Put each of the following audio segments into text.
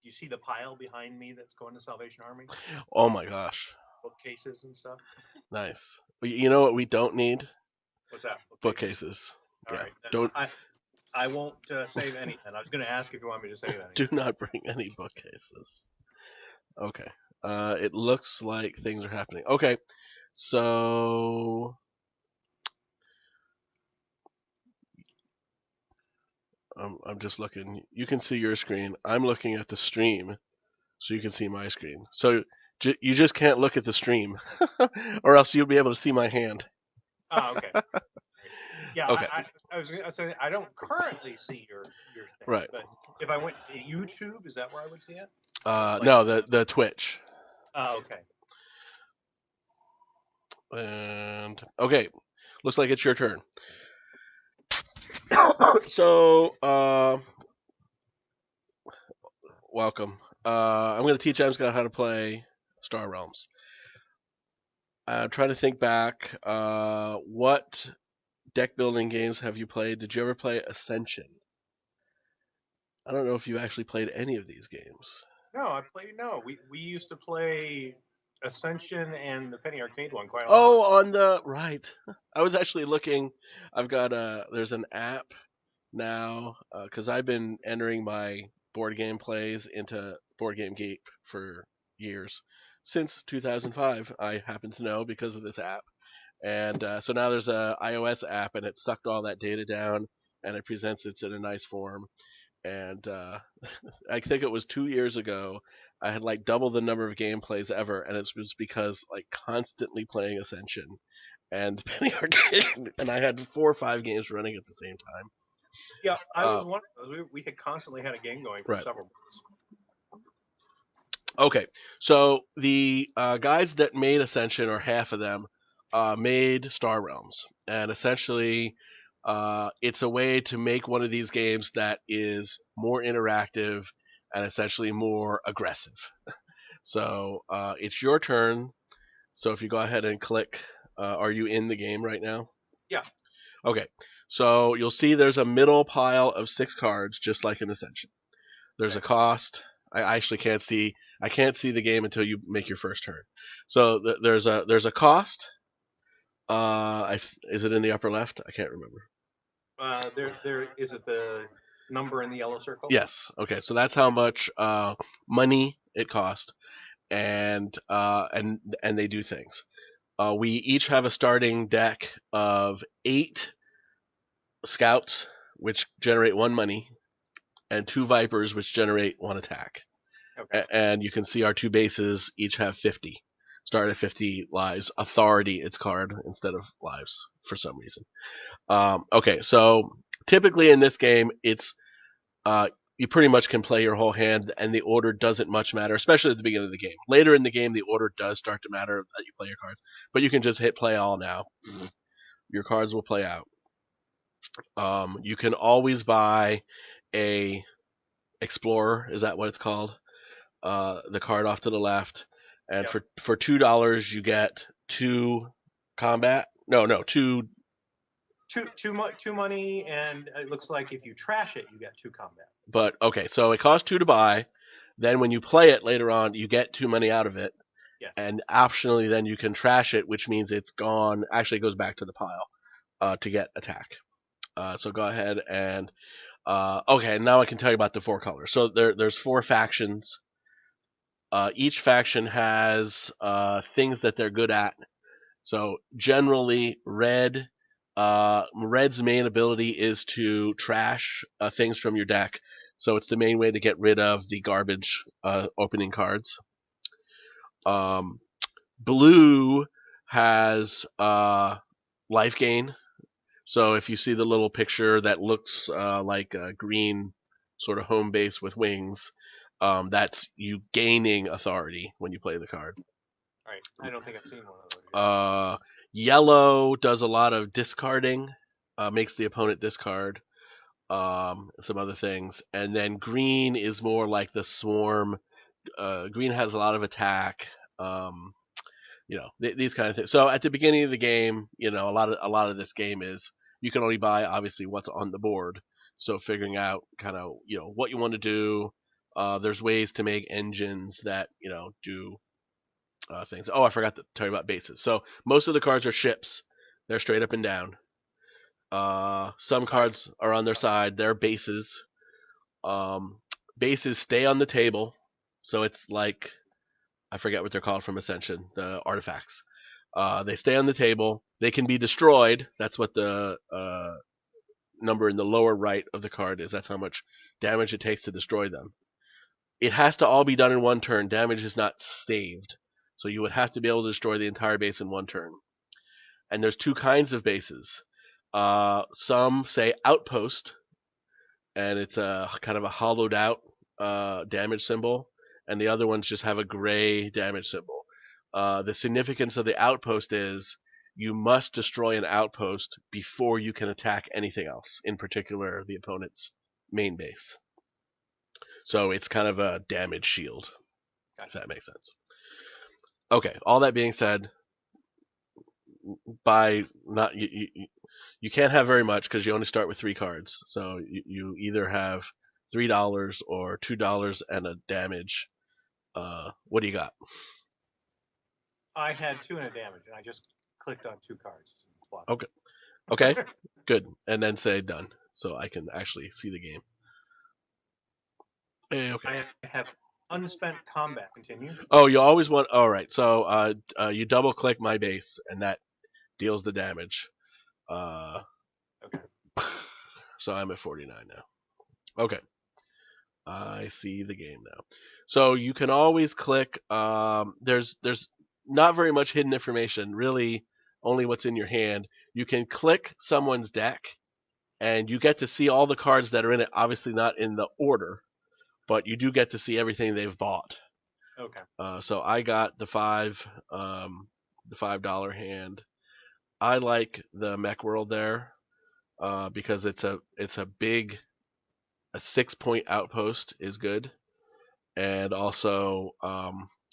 you see the pile behind me that's going to Salvation Army? Oh my gosh, Bookcases and stuff. nice. You know what we don't need? What's that? Bookcases. All Yeah, right. Then don't I won't save any. Then I was going to ask if you want me to save any. do not bring any bookcases. Okay. It looks like things are happening. Okay, so I'm just looking. You can see your screen. I'm looking at the stream, so you can see my screen. So you just can't look at the stream, or else you'll be able to see my hand. Oh, okay. Yeah, Okay. I was going to say I don't currently see your thing, Right. but if I went to YouTube, is that where I would see it? No, the Twitch. Oh, okay. And okay, looks like it's your turn. So, welcome. I'm going to teach MScott how to play Star Realms. I'm trying to think back. What deck building games have you played? Did you ever play Ascension? I don't know if you actually played any of these games. No, we used to play Ascension and the Penny Arcade one quite a lot. Oh, on the right. I was actually looking. I've got there's an app now because I've been entering my board game plays into Board Game Geek for years. Since 2005, I happen to know because of this app. And so now there's a iOS app, and it sucked all that data down, and it presents it in a nice form. And I think it was 2 years ago, I had like double the number of gameplays ever, and it was because like constantly playing Ascension and Penny Arcade, and I had 4 or 5 games running at the same time. Yeah, I was one of those. We had constantly had a game going for several months. Okay, so the guys that made Ascension, or half of them, made Star Realms, and essentially it's a way to make one of these games that is more interactive and essentially more aggressive. So it's your turn. So if you go ahead and click, are you in the game right now? Yeah. Okay, so you'll see there's a middle pile of 6 cards, just like in Ascension. There's a cost. I actually can't see. I can't see the game until you make your first turn. So there's a cost. Is it in the upper left? I can't remember. There is it the number in the yellow circle? Yes. Okay. So that's how much money it cost, and they do things. We each have a starting deck of 8 scouts, which generate 1 money, and 2 vipers, which generate 1 attack. Okay. And you can see our 2 bases each have 50. Start at 50 lives. Authority, its card, instead of lives for some reason. Okay, so typically in this game, it's you pretty much can play your whole hand, and the order doesn't much matter, especially at the beginning of the game. Later in the game, the order does start to matter that you play your cards, but you can just hit play all now. Your cards will play out. You can always buy a Explorer. Is that what it's called? The card off to the left, and Yep. for $2 you get 2 combat. No, 2. Two money, and it looks like if you trash it, you get 2 combat. But okay, so it costs 2 to buy. Then when you play it later on, you get 2 money out of it. Yes. And optionally, then you can trash it, which means it's gone. Actually, it goes back to the pile to get attack. So go ahead and okay. Now I can tell you about the 4 colors. So there's 4 factions. Each faction has things that they're good at. So generally, red's main ability is to trash things from your deck. So it's the main way to get rid of the garbage opening cards. Blue has life gain. So if you see the little picture that looks like a green sort of home base with wings, that's you gaining authority when you play the card. All right. I don't think I've seen one of those. Yellow does a lot of discarding, makes the opponent discard, some other things. And then green is more like the swarm. Green has a lot of attack. These kind of things. So at the beginning of the game, a lot of this game is you can only buy obviously what's on the board. So figuring out kind of what you want to do, There's ways to make engines that do things. Oh, I forgot to tell you about bases. So most of the cards are ships. They're straight up and down. Some cards are on their side. They're bases. Bases stay on the table. So it's like, I forget what they're called from Ascension, the artifacts. They stay on the table. They can be destroyed. That's what the number in the lower right of the card is. That's how much damage it takes to destroy them. It has to all be done in one turn. Damage is not saved. So you would have to be able to destroy the entire base in one turn. And there's two kinds of bases. Some say outpost, and it's a kind of a hollowed out damage symbol, and the other ones just have a gray damage symbol. The significance of the outpost is you must destroy an outpost before you can attack anything else, in particular the opponent's main base. So it's kind of a damage shield, if that makes sense. Okay, all that being said, you can't have very much because you only start with 3 cards. So you either have $3 or $2 and a damage. What do you got? I had 2 and a damage, and I just clicked on 2 cards. Okay, good. And then say done, so I can actually see the game. Okay. I have unspent combat. Continue. Oh, you always want. All right. So you double click my base, and that deals the damage. Okay. So I'm at 49 now. Okay. I see the game now. So you can always click. There's not very much hidden information. Really, only what's in your hand. You can click someone's deck, and you get to see all the cards that are in it. Obviously, not in the order, but you do get to see everything they've bought. Okay. So I got the $5 hand. I like the Mech World there because it's a big, a 6-point outpost is good, and also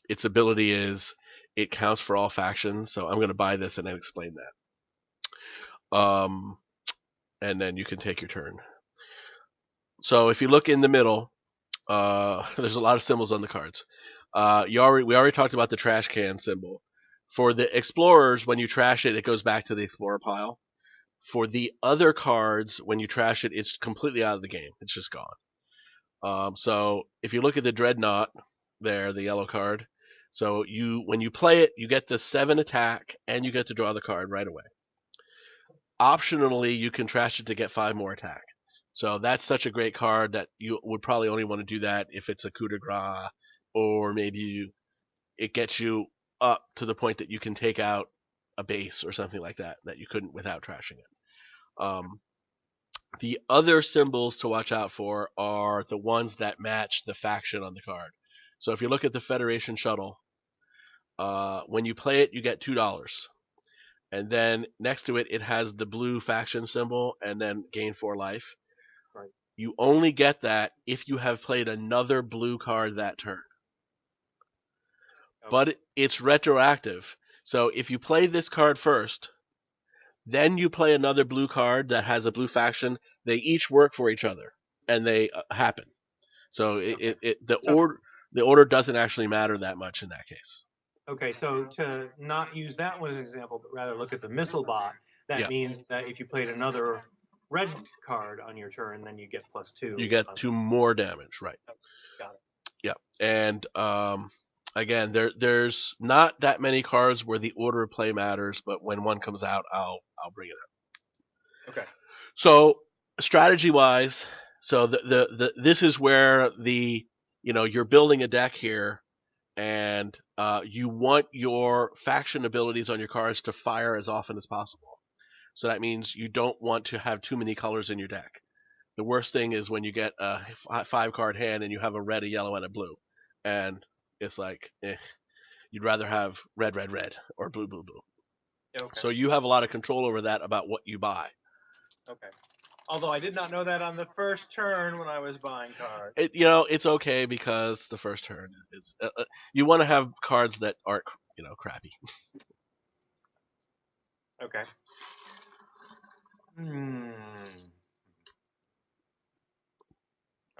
its ability is it counts for all factions. So I'm going to buy this and then explain that. And then you can take your turn. So if you look in the middle, there's a lot of symbols on the cards. We already talked about the trash can symbol. For the explorers, when you trash it, it goes back to the explorer pile. For the other cards, when you trash it, it's completely out of the game. It's just gone. So if you look at the Dreadnought there, the yellow card, so when you play it, you get the 7 attack and you get to draw the card right away. Optionally, you can trash it to get 5 more attack. So that's such a great card that you would probably only want to do that if it's a coup de grace, or maybe it gets you up to the point that you can take out a base or something like that you couldn't without trashing it. The other symbols to watch out for are the ones that match the faction on the card. So if you look at the Federation Shuttle, when you play it, you get $2. And then next to it, it has the blue faction symbol and then gain 4 life. Right. You only get that if you have played another blue card that turn. Okay. But it's retroactive. So if you play this card first, then you play another blue card that has a blue faction, they each work for each other, and they happen. So the order doesn't actually matter that much in that case. Okay, so to not use that one as an example, but rather look at the missile bot, that means that if you played another red card on your turn, then you get +2. You get 2 more damage, right? Got it. Yeah, and again, there's not that many cards where the order of play matters, but when one comes out, I'll bring it up. Okay. So strategy-wise, so this is where you're building a deck here, and you want your faction abilities on your cards to fire as often as possible. So that means you don't want to have too many colors in your deck. The worst thing is when you get a 5-card hand and you have a red, a yellow, and a blue, and it's like, you'd rather have red, red, red, or blue, blue, blue. Okay. So you have a lot of control over that about what you buy. Okay. Although I did not know that on the first turn when I was buying cards. It's okay because the first turn is you want to have cards that aren't crappy. Okay.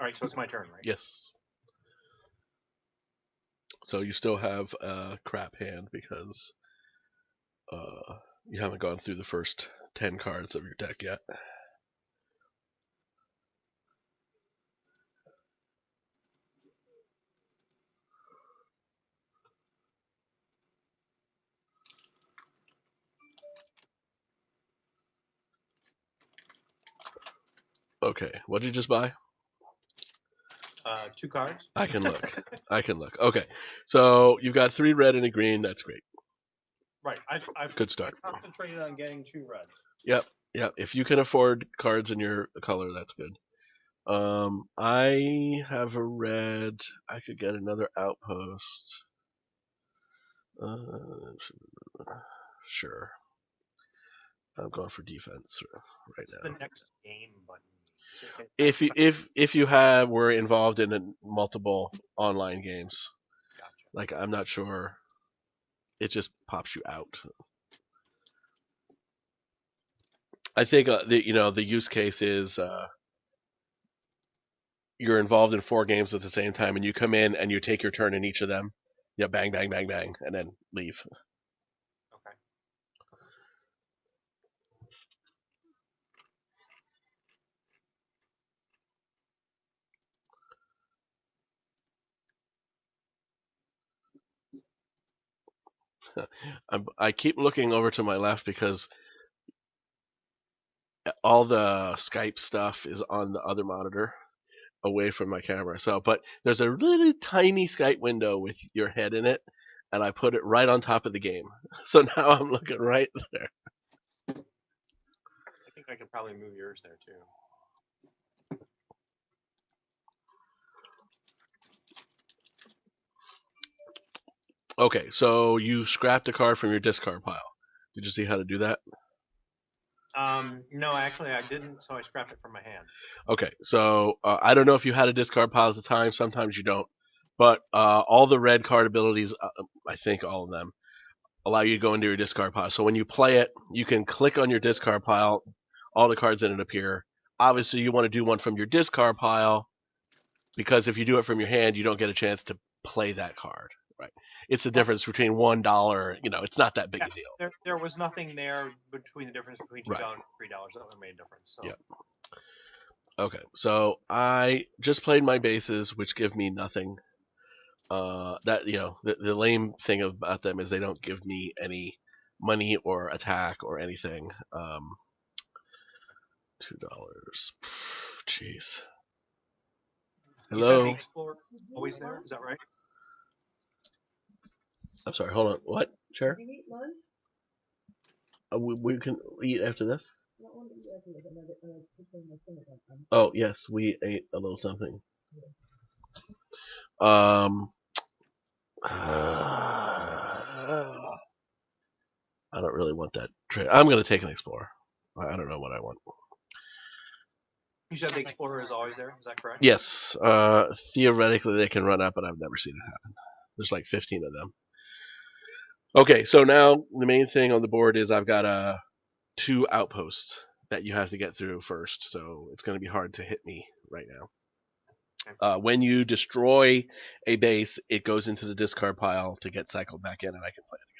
All right, so it's my turn, right? Yes. So you still have a crap hand because you haven't gone through the first 10 cards of your deck yet. Okay, what did you just buy? 2 cards. I can look. I can look. Okay, so you've got 3 red and a green. That's great. Right. I've Good start. I concentrated on getting 2 reds. Yep. If you can afford cards in your color, that's good. I have a red. I could get another outpost. Sure. I'm going for defense right It's now. the next game button. If you were involved in multiple online games, Gotcha. like I'm not sure, it just pops you out. I think the use case is you're involved in 4 games at the same time, and you come in and you take your turn in each of them. Yeah, bang, bang, bang, bang, and then leave. I keep looking over to my left because all the Skype stuff is on the other monitor away from my camera. So, but there's a really tiny Skype window with your head in it, and I put it right on top of the game. So now I'm looking right there. I think I could probably move yours there too. Okay, so you scrapped a card from your discard pile. Did you see how to do that? No, actually I didn't, so I scrapped it from my hand. Okay, so I don't know if you had a discard pile at the time. Sometimes you don't. But all the red card abilities, I think all of them, allow you to go into your discard pile. So when you play it, you can click on your discard pile. All the cards in it appear. Obviously, you want to do one from your discard pile because if you do it from your hand, you don't get a chance to play that card. Right? It's the difference between $1. It's not that big a deal. There was nothing there between the difference between $2 and $3 that would make a difference. So. Yeah. Okay, so I just played my bases, which give me nothing. The lame thing about them is they don't give me any money or attack or anything. $2. Jeez. Hello. You said the Explorer is always there. Is that right? I'm sorry. Hold on. What? Chair? Did you eat lunch? We can eat after this. Oh yes, we ate a little something. I don't really want that trade. I'm going to take an Explorer. I don't know what I want. You said the Explorer is always there. Is that correct? Yes. Theoretically, they can run up, but I've never seen it happen. There's like 15 of them. Okay, so now the main thing on the board is I've got 2 outposts that you have to get through first, so it's going to be hard to hit me right now. Okay. When you destroy a base, it goes into the discard pile to get cycled back in, and I can play it again.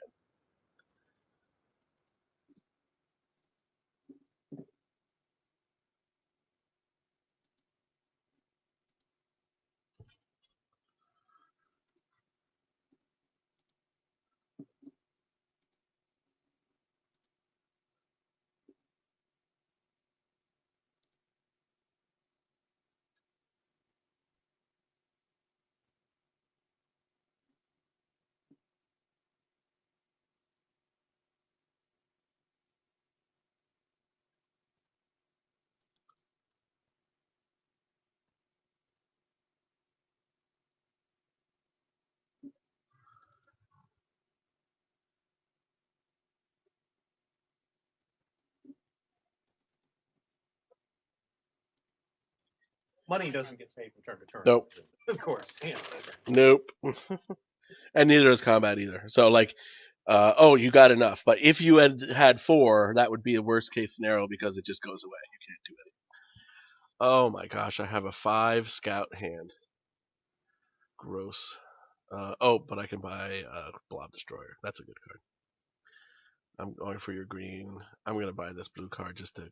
Money doesn't get saved from turn to turn. Nope. Of course. Yeah. Nope. And neither does combat either. So like, you got enough. But if you had 4, that would be the worst case scenario because it just goes away. You can't do anything. Oh my gosh, I have a 5 scout hand. Gross. But I can buy Blob Destroyer. That's a good card. I'm going for your green. I'm going to buy this blue card just to...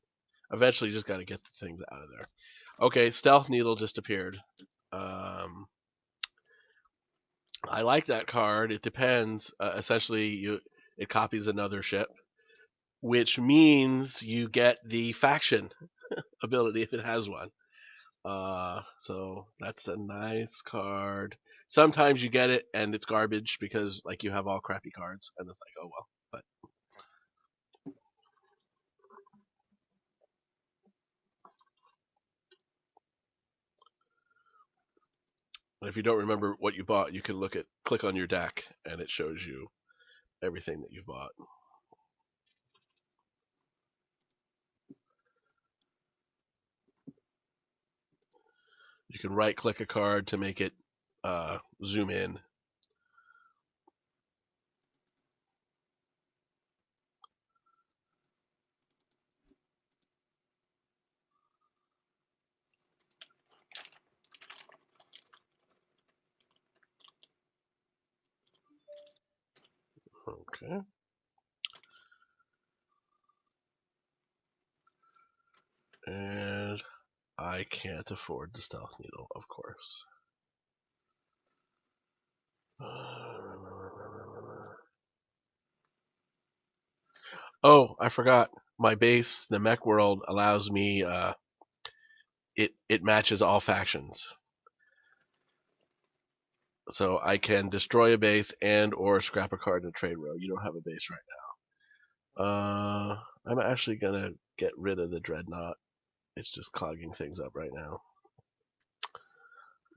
Eventually, just got to get the things out of there. Okay, Stealth Needle just appeared. I like that card. It depends. Essentially, it copies another ship, which means you get the faction ability if it has one. So that's a nice card. Sometimes you get it and it's garbage because like you have all crappy cards, and it's like, oh well. But if you don't remember what you bought, you can click on your deck, and it shows you everything that you've bought. You can right-click a card to make it zoom in. Okay. And I can't afford the Stealth Needle, of course. Oh, I forgot. My base, the Mech World, allows me. It matches all factions, so I can destroy a base and or scrap a card in a trade row. You don't have a base right now. I'm actually gonna get rid of the Dreadnought. It's just clogging things up right now.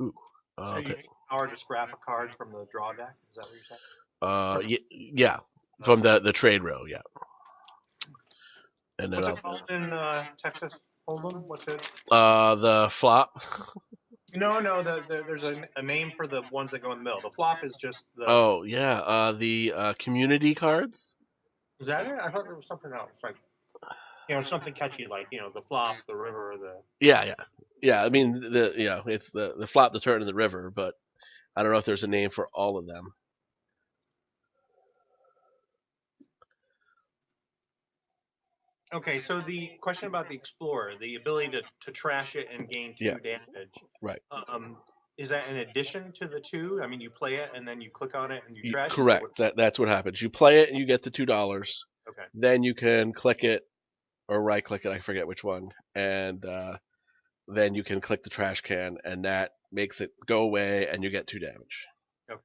Ooh. So you use power to scrap a card from the draw deck? Is that what you're saying? Yeah, from the trade row, yeah. And then what's it called in Texas Hold'em? What's it? The flop. No, there's a name for the ones that go in the middle. The flop is just the. Oh yeah, the community cards. Is that it? I thought there was something else, like something catchy, like the flop, the river, the. Yeah. I mean it's the flop, the turn, and the river, but I don't know if there's a name for all of them. Okay, so the question about the Explorer, the ability to trash it and gain 2 damage. Right. Is that in addition to the 2? I mean, you play it and then you click on it and you trash Correct. it? That's what happens. You play it and you get the $2. Okay. Then you can click it or right click it, I forget which one, and then you can click the trash can, and that makes it go away and you get 2 damage. Okay.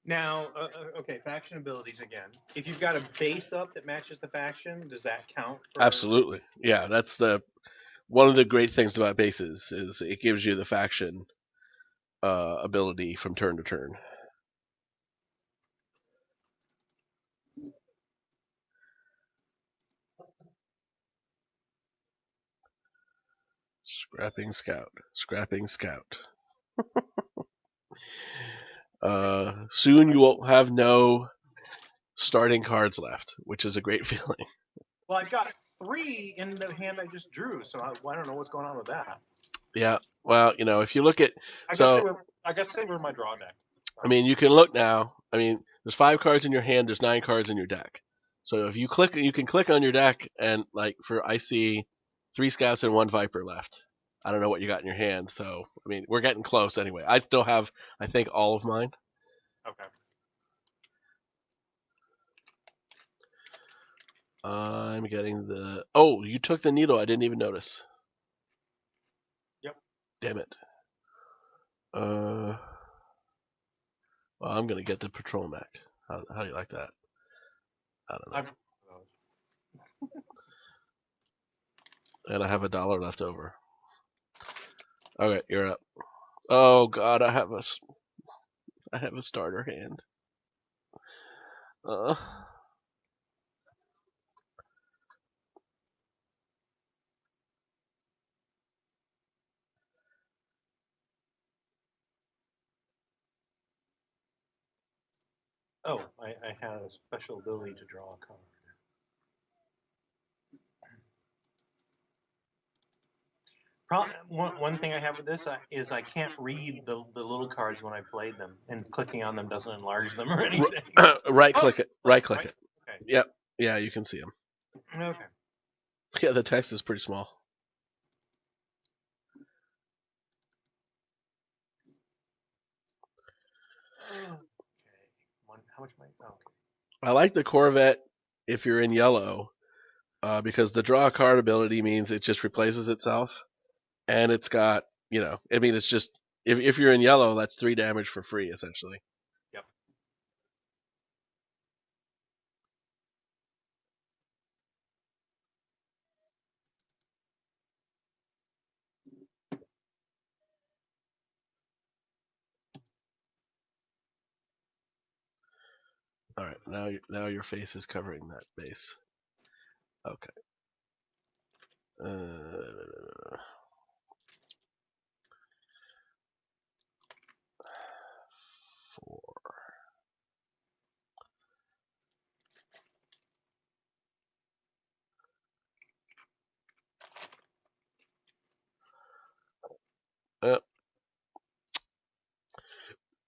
Now, okay, faction abilities again. If you've got a base up that matches the faction, does that count? Absolutely. Yeah, that's one of the great things about bases is it gives you the faction ability from turn to turn. Scrapping Scout. Soon you will have no starting cards left, which is a great feeling. Well, I've got 3 in the hand I just drew, so I don't know what's going on with that. Yeah, well, if you look at... I guess they were my draw deck. I mean, you can look now. I mean, there's 5 cards in your hand, there's 9 cards in your deck. So if you can click on your deck, and I see 3 Scouts and 1 Viper left. I don't know what you got in your hand, so I mean, we're getting close anyway. I still have, I think, all of mine. Okay. I'm getting the... Oh, you took the needle. I didn't even notice. Yep. Damn it. Well, I'm gonna get the patrol mech. How do you like that? I don't know. And I have $1 left over. Okay, you're up. Oh God, I have a starter hand. Oh, I had a special ability to draw a card. One thing I have with this is I can't read the little cards when I play them, and clicking on them doesn't enlarge them or anything. Right click it. Right click it. Okay. Yep. Yeah, you can see them. Okay. Yeah, the text is pretty small. Okay. How much money? Oh, okay. I like the Corvette if you're in yellow, because the draw a card ability means it just replaces itself, and it's got, it's just if you're in yellow, that's 3 damage for free essentially. Yep. All right, now your face is covering that base. Okay. 4.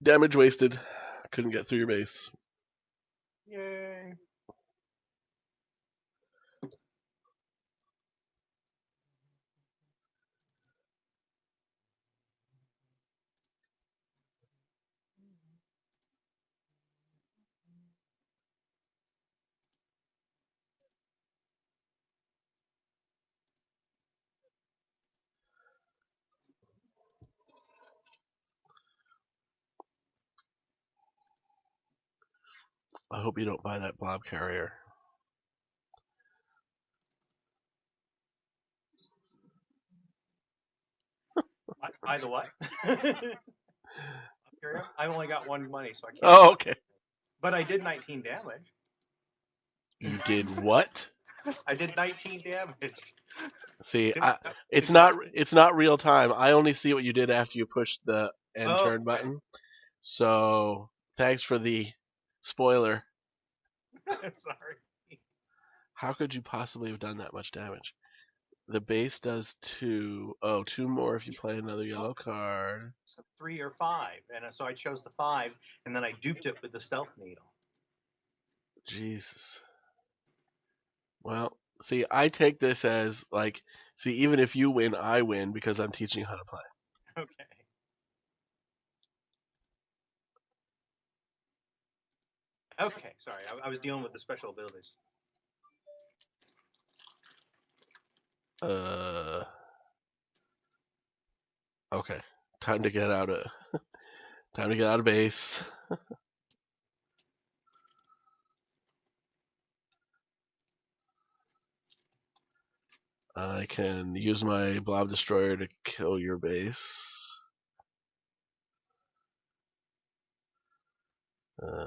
Damage wasted. Couldn't get through your base. Yay. I hope you don't buy that blob carrier. Buy the what? I've only got 1 money, so I can't. Oh, okay. But I did 19 damage. You did what? I did 19 damage. See, it's not real time. I only see what you did after you pushed the end turn button. So thanks for the spoiler. Sorry. How could you possibly have done that much damage? The base does 2. Oh, 2 more if you play another yellow card. 3 or 5, and so I chose the 5, and then I duped it with the stealth needle. Jesus. Well, see, I take this as even if you win, I win because I'm teaching you how to play. Okay. Okay, sorry, I was dealing with the special abilities. Okay. Time to get out of base. I can use my blob destroyer to kill your base. That.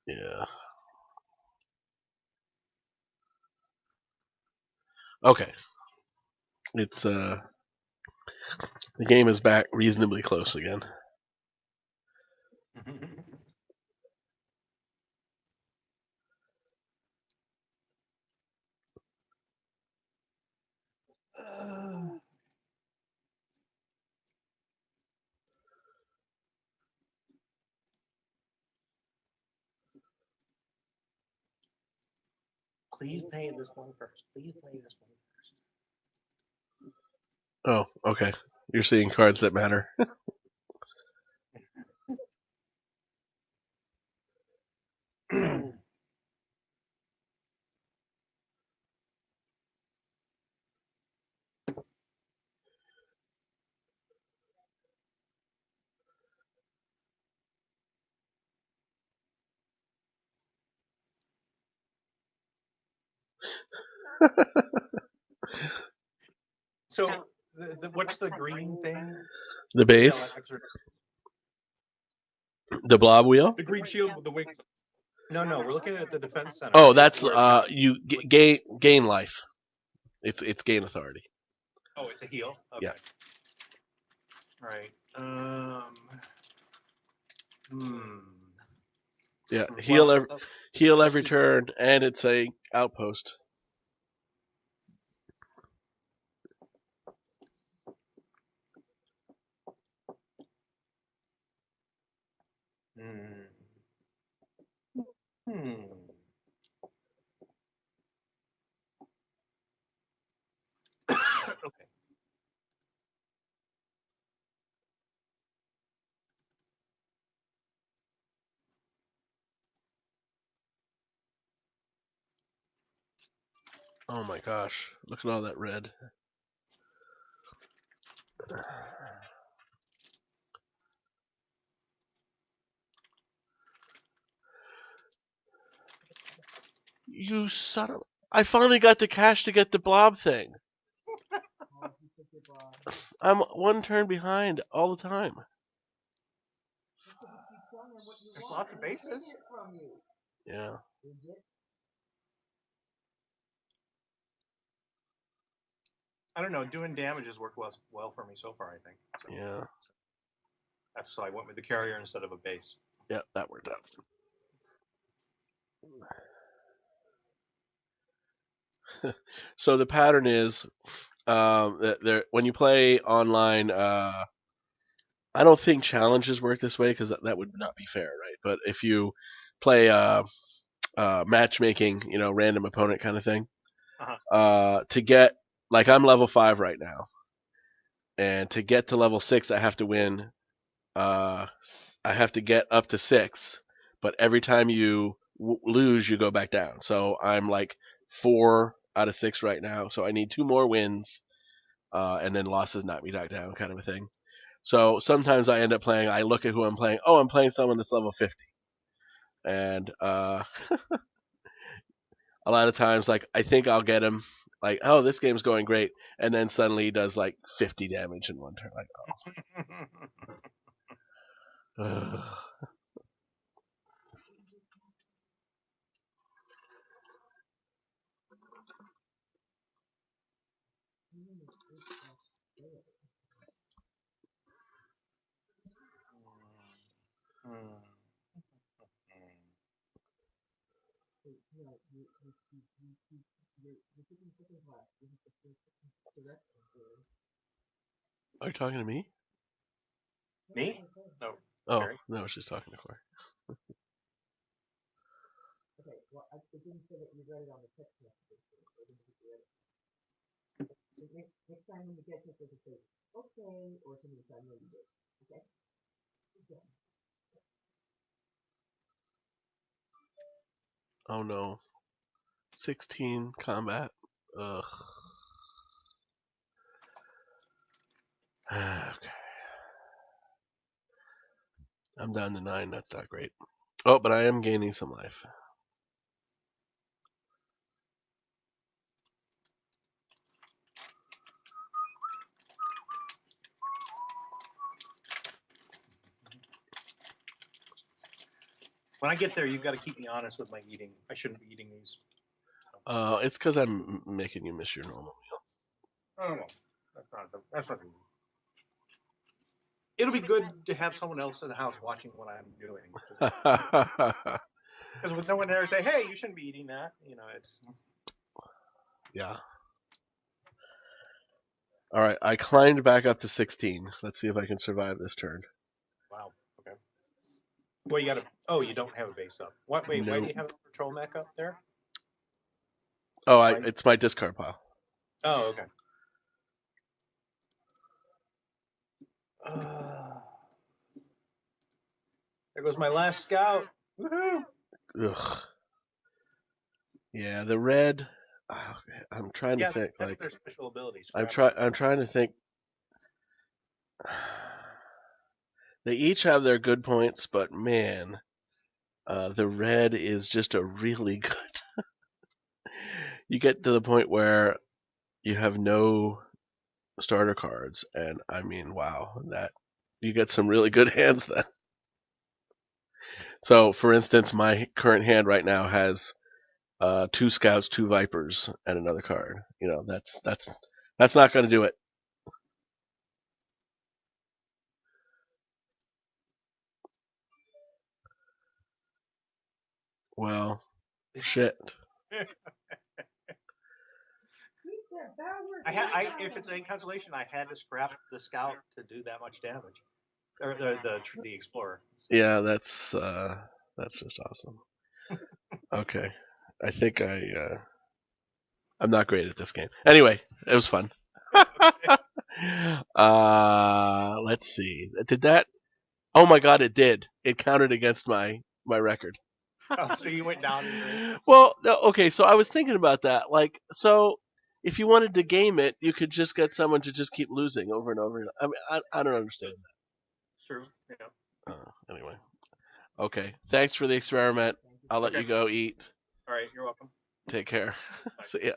Yeah. Okay. It's the game is back reasonably close again. Please pay this one first. Please pay this one first. Oh, okay. You're seeing cards that matter. So, what's the green thing? The base, the blob wheel. The green shield with the wings. No, we're looking at the defense center. Oh, that's you gain life. It's gain authority. Oh, it's a heal. Okay. Yeah. Right. Yeah, heal every turn, and it's a outpost. Okay. Oh my gosh, look at all that red. You son of... I finally got the cash to get the blob thing. I'm one turn behind all the time. There's lots of bases. Yeah. I don't know. Doing damage has worked well for me so far, I think. So Yeah. that's so I went with the carrier instead of a base. Yeah, that worked out. So the pattern is that when you play online, I don't think challenges work this way because that would not be fair, right? But if you play matchmaking, random opponent kind of thing, to get, like, I'm level 5 right now, and to get to level 6, I have to win. I have to get up to 6, but every time you lose, you go back down. So I'm like 4 out of 6 right now. So I need 2 more wins, and then losses knock me back down, kind of a thing. So sometimes I end up playing. I look at who I'm playing. Oh, I'm playing someone that's level 50, and a lot of times, like, I think I'll get him. Like, oh, this game's going great, and then suddenly he does like 50 damage in one turn. Like, oh. Are you talking to me? Me? No. Oh, Barry? no, I was just talking to Corey. Okay, well, I didn't say that you read it on the text message. Next time when you get it, just say, okay, or something to say, I know you did. Okay? Okay. Oh no. 16 combat. Ugh. Okay. I'm down to 9. That's not great. Oh, but I am gaining some life. When I get there, you've got to keep me honest with my eating. I shouldn't be eating these. It's because I'm making you miss your normal meal. Oh, well, that's not. It'll be good to have someone else in the house watching what I'm doing. Because with no one there to say, "Hey, you shouldn't be eating that," it's. Yeah. All right, I climbed back up to 16. Let's see if I can survive this turn. Wow. Okay. Well, you got to. Oh, you don't have a base up. What? Wait. No. Why do you have a patrol mech up there? Oh, it's my discard pile. Oh, okay. There goes my last scout. Woohoo! Ugh. Yeah, the red. I'm trying to think. That's like, their special abilities. I'm trying to think. They each have their good points, but man, the red is just a really good. you get to the point where you have no starter cards, and I mean, wow, that you get some really good hands then. So, for instance, my current hand right now has 2 scouts, 2 vipers, and another card. That's not going to do it. Well, shit. If it's a consolation, I had to scrap the scout to do that much damage, or the explorer. Yeah, that's just awesome. Okay, I think I'm not great at this game. Anyway, it was fun. Let's see. Did that? Oh my God, it did. It counted against my record. Oh, so you went down in grade? Well, okay, so I was thinking about that. Like, so if you wanted to game it, you could just get someone to just keep losing over and over. I mean, I don't understand that. True. Yeah. Anyway. Okay. Thanks for the experiment. I'll let you go eat. All right. You're welcome. Take care. See ya.